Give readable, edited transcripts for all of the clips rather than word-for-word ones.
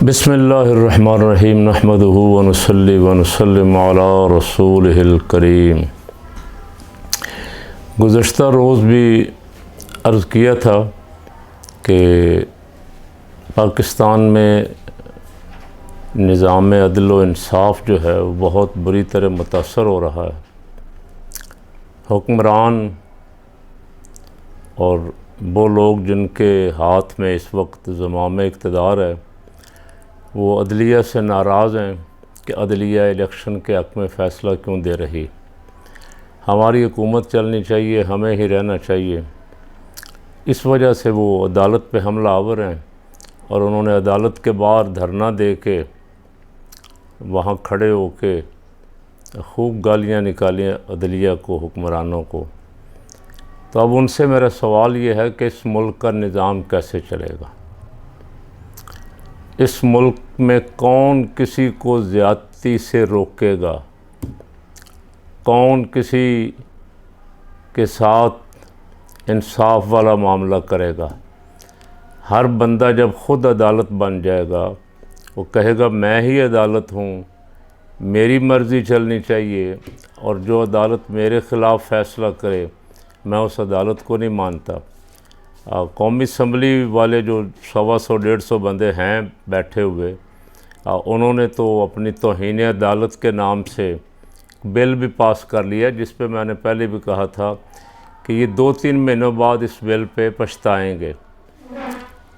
बिस्मिल्लाहिर्रहमानिर्रहीम नहमदुहु व नुसल्ली व नुसल्लिमु अला रसूलिहिल करीम। गुज़श्ता रोज़ भी अर्ज़ किया था कि पाकिस्तान में निज़ाम अदल व इंसाफ़ जो है वो बहुत बुरी तरह मुतासर हो रहा है। हुक्मरान और वो लोग जिनके हाथ में इस वक्त ज़माम इक़्तिदार है वो अदलिया से नाराज़ हैं कि अदलिया इलेक्शन के हक़ में फ़ैसला क्यों दे रही। हमारी हुकूमत चलनी चाहिए, हमें ही रहना चाहिए। इस वजह से वो अदालत पे हमला आवर हैं और उन्होंने अदालत के बाहर धरना दे के वहाँ खड़े होके खूब गालियाँ निकाली अदलिया को, हुक्मरानों को। तो अब उनसे मेरा सवाल ये है कि इस मुल्क का निज़ाम कैसे चलेगा। इस मुल्क में कौन किसी को ज़्यादती से रोकेगा, कौन किसी के साथ इंसाफ वाला मामला करेगा। हर बंदा जब ख़ुद अदालत बन जाएगा वो कहेगा मैं ही अदालत हूँ, मेरी मर्ज़ी चलनी चाहिए और जो अदालत मेरे ख़िलाफ़ फ़ैसला करे मैं उस अदालत को नहीं मानता। कौमी असम्बली वाले जो 125-150 बंदे हैं बैठे हुए, उन्होंने तो अपनी तौहीन अदालत के नाम से बिल भी पास कर लिया, जिस पे मैंने पहले भी कहा था कि ये 2-3 महीनों बाद इस बिल पे पछताएंगे।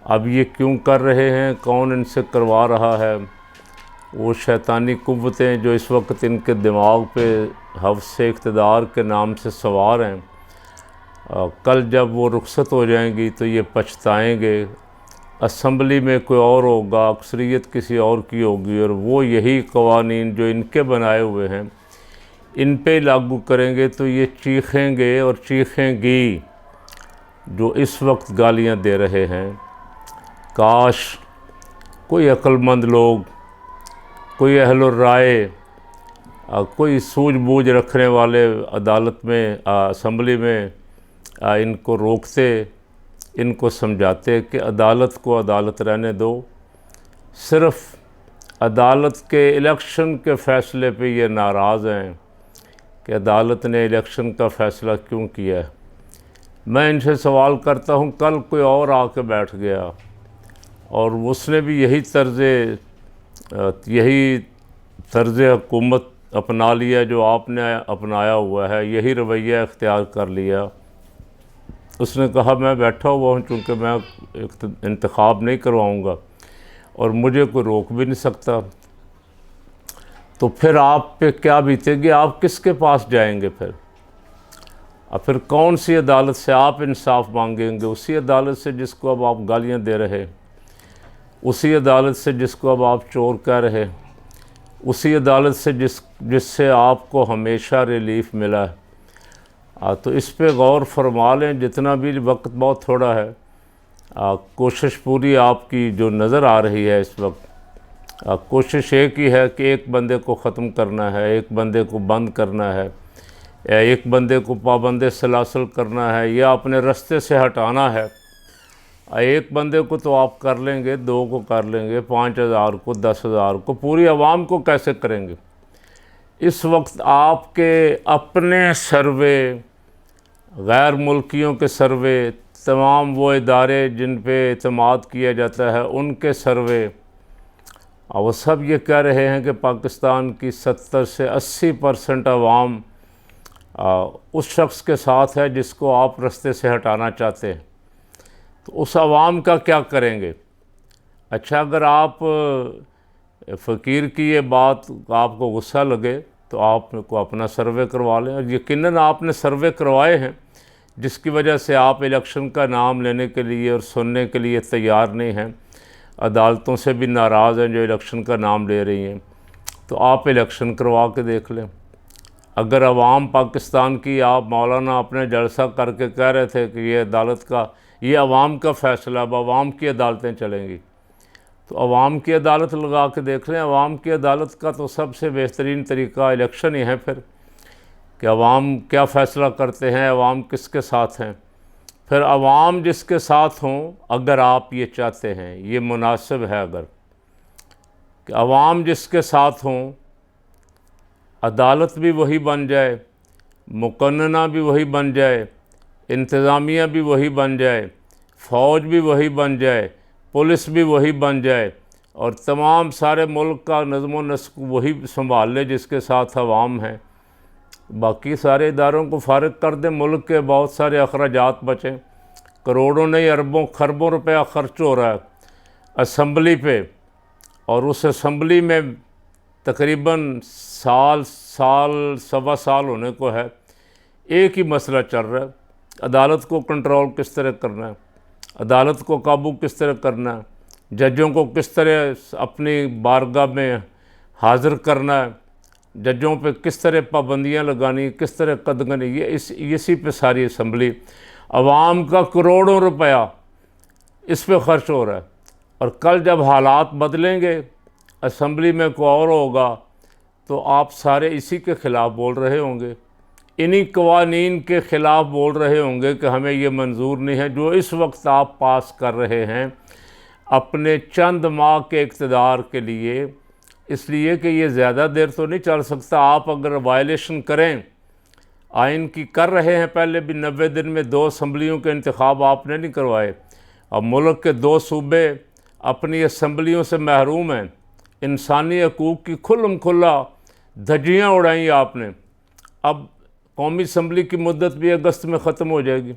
अब ये क्यों कर रहे हैं, कौन इनसे करवा रहा है? वो शैतानी कुव्वतें जो इस वक्त इनके दिमाग पे हव्स इक़्तिदार के नाम से सवार हैं, कल जब वो रुखसत हो जाएंगी तो ये पछताएंगे। असम्बली में कोई और होगा, अक्सरियत किसी और की होगी और वो यही क़वानीन जो इनके बनाए हुए हैं इन पे लागू करेंगे तो ये चीखेंगे और चीखेंगी जो इस वक्त गालियां दे रहे हैं। काश कोई अक्लमंद लोग, कोई अहल राय, कोई सूझबूझ रखने वाले अदालत में, असम्बली में इनको रोकते, इनको समझाते कि अदालत को अदालत रहने दो। सिर्फ़ अदालत के इलेक्शन के फ़ैसले पे ये नाराज़ हैं कि अदालत ने इलेक्शन का फ़ैसला क्यों किया है। मैं इनसे सवाल करता हूँ, कल कोई और आके बैठ गया और उसने भी यही तर्ज़ हुकूमत अपना लिया जो आपने अपनाया हुआ है, यही रवैया इख्तियार कर लिया। उसने कहा मैं बैठा हुआ हूँ, चूँकि मैं इंतखाब नहीं करवाऊँगा और मुझे कोई रोक भी नहीं सकता। तो फिर आप पे क्या बीतेगी, आप किसके पास जाएंगे फिर? और फिर कौन सी अदालत से आप इंसाफ मांगेंगे? उसी अदालत से जिसको अब आप गालियाँ दे रहे, उसी अदालत से जिसको अब आप चोर कह रहे, उसी अदालत से जिससे आपको हमेशा रिलीफ मिला है। तो इस पे गौर फरमा लें। जितना भी वक्त बहुत थोड़ा है, कोशिश पूरी आपकी जो नज़र आ रही है इस वक्त, कोशिश एक ही है कि एक बंदे को ख़त्म करना है, एक बंदे को बंद करना है, या एक बंदे को पाबंद सलासल करना है या अपने रास्ते से हटाना है। एक बंदे को तो आप कर लेंगे, 2 को कर लेंगे, 5000 को, 10,000 को, पूरी आवाम को कैसे करेंगे? इस वक्त आपके अपने सर्वे, गैर मुल्कियों के सर्वे, तमाम वो इदारे जिन पे एतमाद किया जाता है उनके सर्वे, वो सब ये कह रहे हैं कि पाकिस्तान की 70 से 80% आवाम उस शख्स के साथ है जिसको आप रास्ते से हटाना चाहते हैं। तो उस आवाम का क्या करेंगे? अच्छा, अगर आप फ़कीर की ये बात आपको गुस्सा लगे तो आपको अपना सर्वे करवा लें, और यकीनन आपने सर्वे करवाए हैं जिसकी वजह से आप इलेक्शन का नाम लेने के लिए और सुनने के लिए तैयार नहीं हैं। अदालतों से भी नाराज़ हैं जो इलेक्शन का नाम ले रही हैं। तो आप इलेक्शन करवा के देख लें। अगर अवाम पाकिस्तान की, आप मौलाना अपने जलसा करके कह रहे थे कि ये अदालत का, ये अवाम का फ़ैसला, अब अवाम की अदालतें चलेंगी, तो अवाम की अदालत लगा के देख लें। अवाम की अदालत का तो सबसे बेहतरीन तरीका इलेक्शन ही है फिर, कि अवाम क्या फ़ैसला करते हैं, अवाम किसके साथ हैं। फिर अवाम जिसके साथ हों, अगर आप ये चाहते हैं, ये मुनासिब है, अगर कि अवाम जिसके साथ हों, अदालत भी वही बन जाए, मुकन्नना भी वही बन जाए, इंतज़ामिया भी वही बन जाए, फ़ौज भी वही बन जाए, पुलिस भी वही बन जाए और तमाम सारे मुल्क का नज़्म व नस्क वही संभाल ले जिसके साथ अवाम है। बाकी सारे इदारों को फारिग कर दें, मुल्क के बहुत सारे अखराजात बचें। करोड़ों नहीं अरबों खरबों रुपया ख़र्च हो रहा है असम्बली पे, और उस असम्बली में तकरीबन साल सवा साल होने को है, एक ही मसला चल रहा है, अदालत को कंट्रोल किस तरह करना है, अदालत को काबू किस तरह करना है, जजों को किस तरह अपनी बारगाह में हाज़िर करना है, जजों पे किस तरह पाबंदियाँ लगानी, किस तरह कदगनी, ये इसी पे सारी असम्बली, अवाम का करोड़ों रुपया इस पे ख़र्च हो रहा है। और कल जब हालात बदलेंगे, असम्बली में कोई और होगा, तो आप सारे इसी के ख़िलाफ़ बोल रहे होंगे, इन्हीं कवानीन के ख़िलाफ़ बोल रहे होंगे कि हमें ये मंजूर नहीं है जो इस वक्त आप पास कर रहे हैं अपने चंद माह के इक़्तिदार के लिए, इसलिए कि ये ज़्यादा देर तो नहीं चल सकता। आप अगर वायलेशन करें, आइन की कर रहे हैं, पहले भी 90 दिन में 2 असम्बलियों के इंतखाब आपने नहीं करवाए, अब मुल्क के 2 सूबे अपनी असम्बलियों से महरूम हैं, इंसानी हकूक़ की खुल्लम खुल्ला धज्जियाँ उड़ाई आपने। अब कौमी असम्बली की मुद्दत भी अगस्त में ख़त्म हो जाएगी,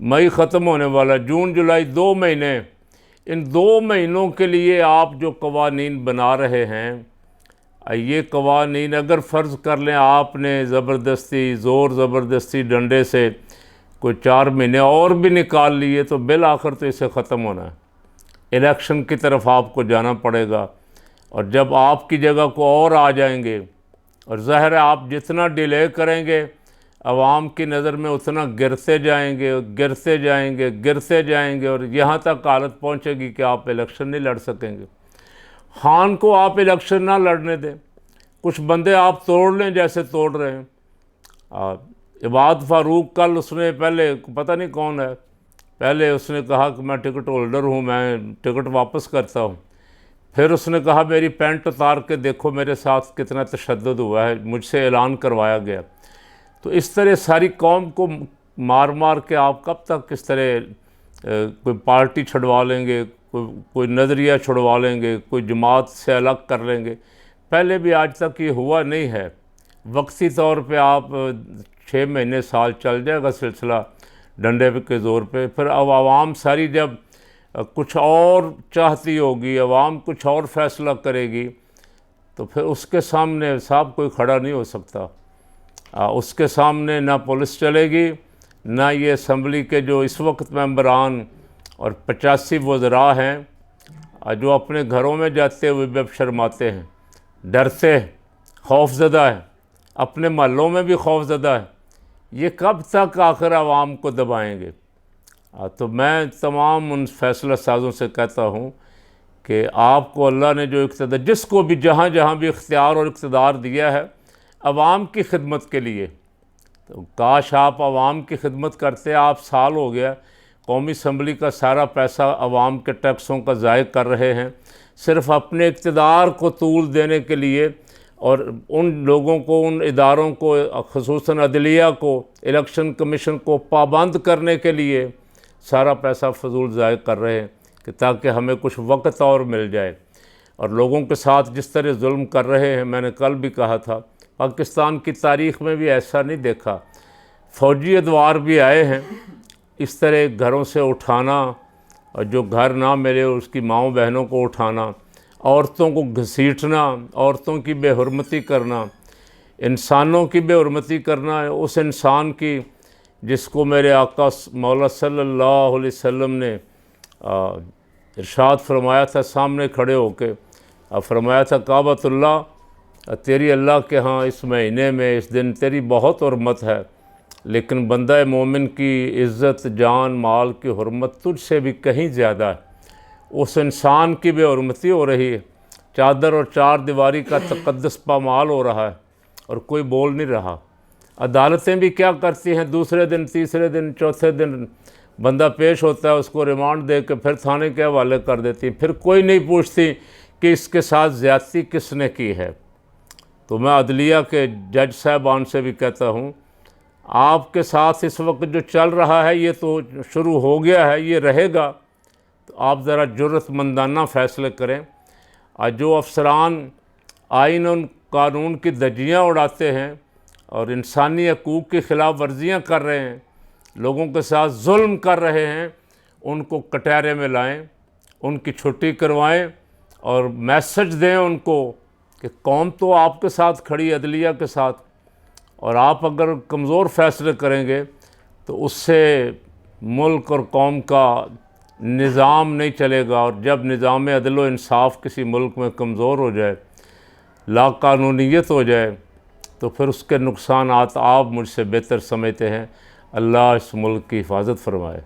मई ख़त्म होने वाला, जून जुलाई 2 महीने, इन 2 महीनों के लिए आप जो कवानीन बना रहे हैं, ये कवानीन अगर फ़र्ज़ कर लें आपने ज़बरदस्ती ज़ोर ज़बरदस्ती डंडे से कोई 4 महीने और भी निकाल लिए, तो बिल आखिर तो इसे ख़त्म होना है, इलेक्शन की तरफ आपको जाना पड़ेगा। और जब आपकी जगह को और आ जाएंगे, और ज़ाहिर है आप जितना डिले करेंगे अवाम की नज़र में उतना गिरते जाएंगे, गिरते जाएंगे, गिरते जाएंगे, और यहाँ तक हालत पहुँचेगी कि आप इलेक्शन नहीं लड़ सकेंगे। खान को आप इलेक्शन ना लड़ने दें, कुछ बंदे आप तोड़ लें जैसे तोड़ रहे हैं। इबाद फ़ारूक कल उसने पहले, पता नहीं कौन है, पहले उसने कहा कि मैं टिकट होल्डर हूँ, मैं टिकट वापस करता हूँ, फिर उसने कहा मेरी पैंट उतार के देखो मेरे साथ कितना तशद्दुद हुआ है, मुझसे ऐलान करवाया गया। तो इस तरह सारी कौम को मार मार के आप कब तक इस तरह कोई पार्टी छुड़वा लेंगे, कोई नज़रिया छुड़वा लेंगे, कोई जमात से अलग कर लेंगे। पहले भी आज तक ये हुआ नहीं है, वक्ती तौर पे आप 6 महीने साल चल जाएगा सिलसिला डंडे के ज़ोर पे, फिर अब आवाम सारी जब कुछ और चाहती होगी, आवाम कुछ और फ़ैसला करेगी, तो फिर उसके सामने साहब कोई खड़ा नहीं हो सकता। उसके सामने ना पुलिस चलेगी, ना ये असम्बली के जो इस वक्त मेंबरान और 85 वज़रा हैं जो अपने घरों में जाते हुए भी अब शर्माते हैं, डरते हैं, खौफज़दा है, अपने महल्लों में भी खौफज़दा है, ये कब तक आखिर आवाम को दबाएंगे। तो मैं तमाम उन फ़ैसला साज़ों से कहता हूँ कि आपको अल्लाह ने जो इक़्तिदार, जिसको भी जहाँ जहाँ भी इख्तियार और इक़्तिदार दिया है अवाम की खिदमत के लिए, तो काश आप अवाम की खिदमत करते। आप साल हो गया कौमी असम्बली का सारा पैसा अवाम के टैक्सों का ज़ाय कर रहे हैं, सिर्फ़ अपने इक़्तिदार को तूल देने के लिए, और उन लोगों को, उन इदारों को, ख़ुसूसन अदलिया को, इलेक्शन कमीशन को पाबंद करने के लिए सारा पैसा फजूल ज़ाय कर रहे हैं कि ताकि हमें कुछ वक्त और मिल जाए। और लोगों के साथ जिस तरह जुल्म कर रहे हैं, मैंने कल भी कहा था, पाकिस्तान की तारीख़ में भी ऐसा नहीं देखा। फ़ौजी अदवार भी आए हैं, इस तरह घरों से उठाना, और जो घर ना मिले उसकी माँओं बहनों को उठाना, औरतों को घसीटना, औरतों की बेहुरमती करना, इंसानों की बेहुरमती करना, उस इंसान की जिसको मेरे आका मौला सल्लल्लाहु अलैहि वसल्लम ने इरशाद फरमाया था सामने खड़े होके, फरमाया था काबतुल्लाह, तेरी अल्लाह के यहाँ इस महीने में इस दिन तेरी बहुत हुर्मत है, लेकिन बंदा मोमिन की इज़्ज़त जान माल की हुर्मत तुझसे भी कहीं ज़्यादा है। उस इंसान की बेहुरमती हो रही है, चादर और चार दीवारी का तक़द्दुस पामाल हो रहा है और कोई बोल नहीं रहा। अदालतें भी क्या करती हैं, दूसरे दिन, तीसरे दिन, चौथे दिन बंदा पेश होता है, उसको रिमांड दे के फिर थाने के हवाले कर देती, फिर कोई नहीं पूछती कि इसके साथ ज़्यादती किसने की है। तो मैं अदलिया के जज साहबान से भी कहता हूँ, आपके साथ इस वक्त जो चल रहा है ये तो शुरू हो गया है, ये रहेगा, तो आप ज़रा जुर्रतमंदाना फ़ैसले करें। और जो अफसरान आइन और कानून की धज्जियाँ उड़ाते हैं और इंसानी हकूक़ की ख़िलाफ़ वर्जियाँ कर रहे हैं, लोगों के साथ जुल्म कर रहे हैं, उनको कटहरे में लाएं, उनकी छुट्टी करवाएं और मैसेज दें उनको कि कौम तो आपके साथ खड़ी है, अदलिया के साथ, और आप अगर कमज़ोर फ़ैसले करेंगे तो उससे मुल्क और कौम का निज़ाम नहीं चलेगा। और जब निज़ाम अदल व इंसाफ़ किसी मुल्क में कमज़ोर हो जाए, लाक़ानूनीयत हो जाए, तो फिर उसके नुकसानात आप मुझसे बेहतर समझते हैं। अल्लाह इस मुल्क की हिफाजत फरमाए।